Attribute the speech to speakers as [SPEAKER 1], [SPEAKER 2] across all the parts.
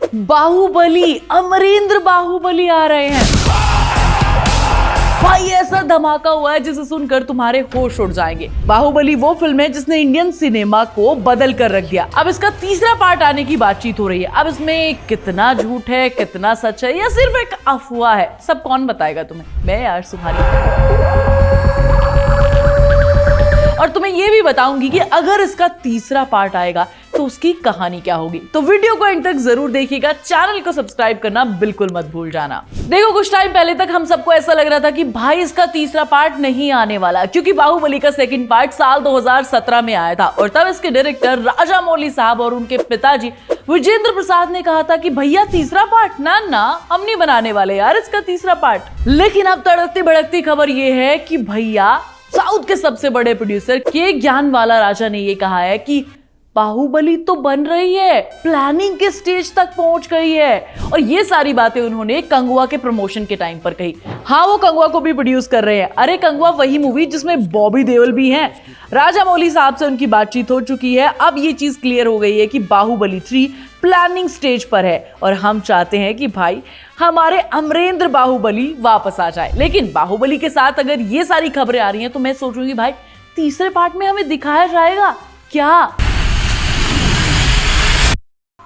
[SPEAKER 1] बाहुबली, अमरेंद्र बाहुबली आ रहे हैं भाई। ऐसा धमाका हुआ है जिसे सुनकर तुम्हारे होश उड़ जाएंगे। बाहुबली वो फिल्म है जिसने इंडियन सिनेमा को बदल कर रख दिया। अब इसका तीसरा पार्ट आने की बातचीत हो रही है। अब इसमें कितना झूठ है, कितना सच है, या सिर्फ एक अफवाह है, सब कौन बताएगा तुम्हें? मैं यार तुम्हारी। और तुम्हें यह भी बताऊंगी कि अगर इसका तीसरा पार्ट आएगा तो उसकी कहानी क्या होगी। तो वीडियो को एंड तक जरूर देखिएगा, चैनल को सब्सक्राइब करना बिल्कुल मत भूल जाना। देखो, कुछ टाइम पहले तक हम सबको ऐसा लग रहा था कि भाई इसका तीसरा पार्ट नहीं आने वाला, क्योंकि बाहुबली का सेकंड पार्ट साल 2017 में आया था और तब इसके डायरेक्टर राजामौली साहब और उनके पिताजी विजेंद्र प्रसाद ने कहा था कि भैया तीसरा पार्ट ना हम नहीं बनाने वाले यार इसका तीसरा पार्ट। लेकिन अब तड़कती भड़कती खबर ये है कि भैया साउथ के सबसे बड़े प्रोड्यूसर के ज्ञानवाला राजा ने ये कहा है कि बाहुबली तो बन रही है, प्लानिंग के स्टेज तक पहुंच गई है। और ये सारी बातें उन्होंने कंगुआ के प्रमोशन के टाइम पर कही। हाँ, वो कंगुआ को भी प्रोड्यूस कर रहे हैं। अरे कंगुआ वही मूवी जिसमें बॉबी देओल भी हैं। राजामौली साहब से उनकी बातचीत हो चुकी है। अब ये चीज क्लियर हो गई है कि बाहुबली 3 प्लानिंग स्टेज पर है और हम चाहते हैं कि भाई हमारे अमरेंद्र बाहुबली वापस आ जाए। लेकिन बाहुबली के साथ अगर ये सारी खबरें आ रही हैं तो मैं सोच रही हूँ भाई तीसरे पार्ट में हमें दिखाया जाएगा क्या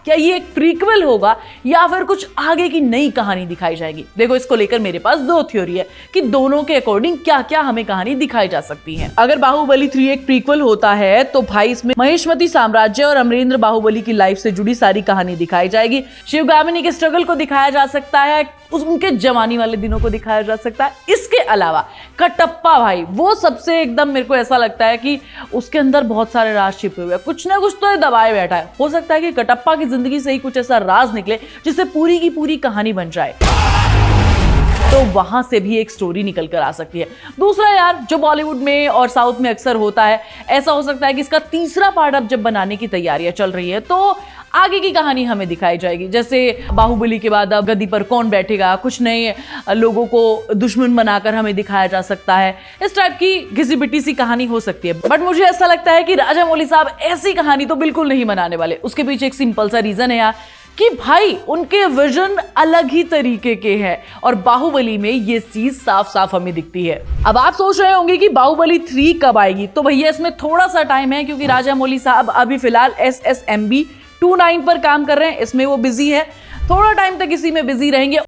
[SPEAKER 1] ये एक प्रीक्वल होगा या फिर कुछ आगे की नई कहानी दिखाई जाएगी? देखो, इसको लेकर मेरे पास दो थ्योरी है कि दोनों के अकॉर्डिंग क्या क्या हमें कहानी दिखाई जा सकती है। अगर बाहुबली 3 एक प्रीक्वल होता है तो भाई इसमें महेशमती साम्राज्य और अमरेंद्र बाहुबली की लाइफ से जुड़ी सारी कहानी दिखाई जाएगी। शिवगामिनी के स्ट्रगल को दिखाया जा सकता है, उनके जवानी वाले दिनों को दिखाया जा सकता है। इसके अलावा कटप्पा भाई, वो सबसे एकदम मेरे को ऐसा लगता है कि उसके अंदर बहुत सारे राज छिपे हुए हैं, कुछ ना कुछ तो ये दबाए बैठा है। हो सकता है कि कटप्पा की जिंदगी से ही कुछ ऐसा राज निकले जिससे पूरी की पूरी कहानी बन जाए, तो वहां से भी एक स्टोरी निकल कर आ सकती है। दूसरा यार, जो बॉलीवुड में और साउथ में अक्सर होता है, ऐसा हो सकता है कि इसका तीसरा पार्ट अब जब बनाने की तैयारियां चल रही है तो आगे की कहानी हमें दिखाई जाएगी। जैसे बाहुबली के बाद अब गद्दी पर कौन बैठेगा, कुछ नए लोगों को दुश्मन बनाकर हमें दिखाया जा सकता है। इस टाइप की घिसी पिटी सी कहानी हो सकती है। बट मुझे ऐसा लगता है कि राजामौली साहब ऐसी कहानी तो बिल्कुल नहीं बनाने वाले। उसके पीछे एक सिंपल सा रीजन है यार कि भाई उनके विजन अलग ही तरीके के हैं और बाहुबली में ये चीज साफ साफ हमें दिखती है। अब आप सोच रहे होंगे कि बाहुबली 3 कब आएगी, तो भैया इसमें थोड़ा सा टाइम है, क्योंकि राजामौली साहब अभी फिलहाल SSMB 29 पर काम कर रहे हैं, इसमें वो बिजी है। थोड़ा टाइम तक इसी में बिजी रहेंगे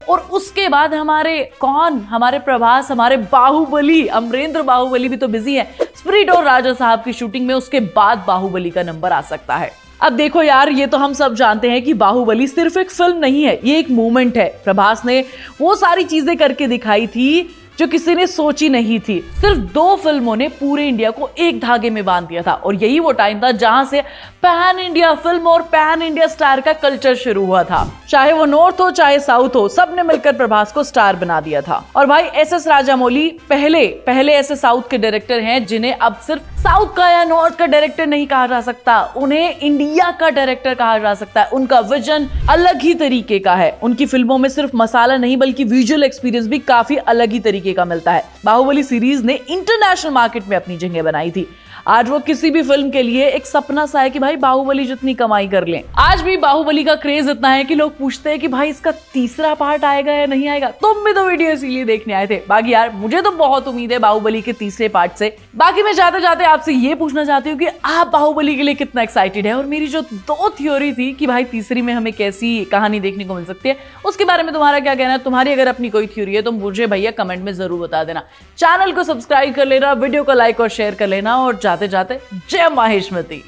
[SPEAKER 1] और उसके बाद हमारे प्रभास, हमारे बाहुबली, अमरेंद्र बाहुबली भी तो बिजी है स्पिरिट और राजा साहब की शूटिंग में। उसके बाद बाहुबली का नंबर आ सकता है। अब देखो यार, ये तो हम सब जानते हैं कि बाहुबली सिर्फ एक फिल्म नहीं है, ये एक मूवमेंट है। प्रभास ने वो सारी चीजें करके दिखाई थी जो किसी ने सोची नहीं थी। सिर्फ 2 फिल्मों ने पूरे इंडिया को एक धागे में बांध दिया था और यही वो टाइम था जहां से पैन इंडिया फिल्म और पैन इंडिया स्टार का कल्चर शुरू हुआ था। चाहे वो नॉर्थ हो चाहे साउथ हो, सबने मिलकर प्रभास को स्टार बना दिया था। और भाई SS राजामौली पहले ऐसे साउथ के डायरेक्टर हैं जिन्हें अब सिर्फ साउथ का या नॉर्थ का डायरेक्टर नहीं कहा जा सकता, उन्हें इंडिया का डायरेक्टर कहा जा सकता है। उनका विजन अलग ही तरीके का है। उनकी फिल्मों में सिर्फ मसाला नहीं बल्कि विजुअल एक्सपीरियंस भी काफी अलग ही तरीके का मिलता है। बाहुबली सीरीज ने इंटरनेशनल मार्केट में अपनी जगह बनाई थी। आज वो किसी भी फिल्म के लिए एक सपना सा है कि भाई बाहुबली जितनी कमाई कर लें। आज भी बाहुबली का क्रेज इतना है कि लोग पूछते हैं कि भाई इसका तीसरा पार्ट आएगा या नहीं आएगा। तुम भी तो वीडियो इसीलिए देखने आए थे। बाकी यार मुझे तो बहुत उम्मीद है बाहुबली के तीसरे पार्ट से। बाकी मैं जाते जाते आपसे ये पूछना चाहती हूँ कि आप बाहुबली के लिए कितना एक्साइटेड है, और मेरी जो 2 थ्योरी थी कि भाई तीसरी में हमें कैसी कहानी देखने को मिल सकती है, उसके बारे में तुम्हारा क्या कहना है? तुम्हारी अगर अपनी कोई थ्योरी है तो मुझे भैया कमेंट में जरूर बता देना। चैनल को सब्सक्राइब कर लेना, वीडियो को लाइक और शेयर कर लेना, और जाते जाते जय माहेशमती।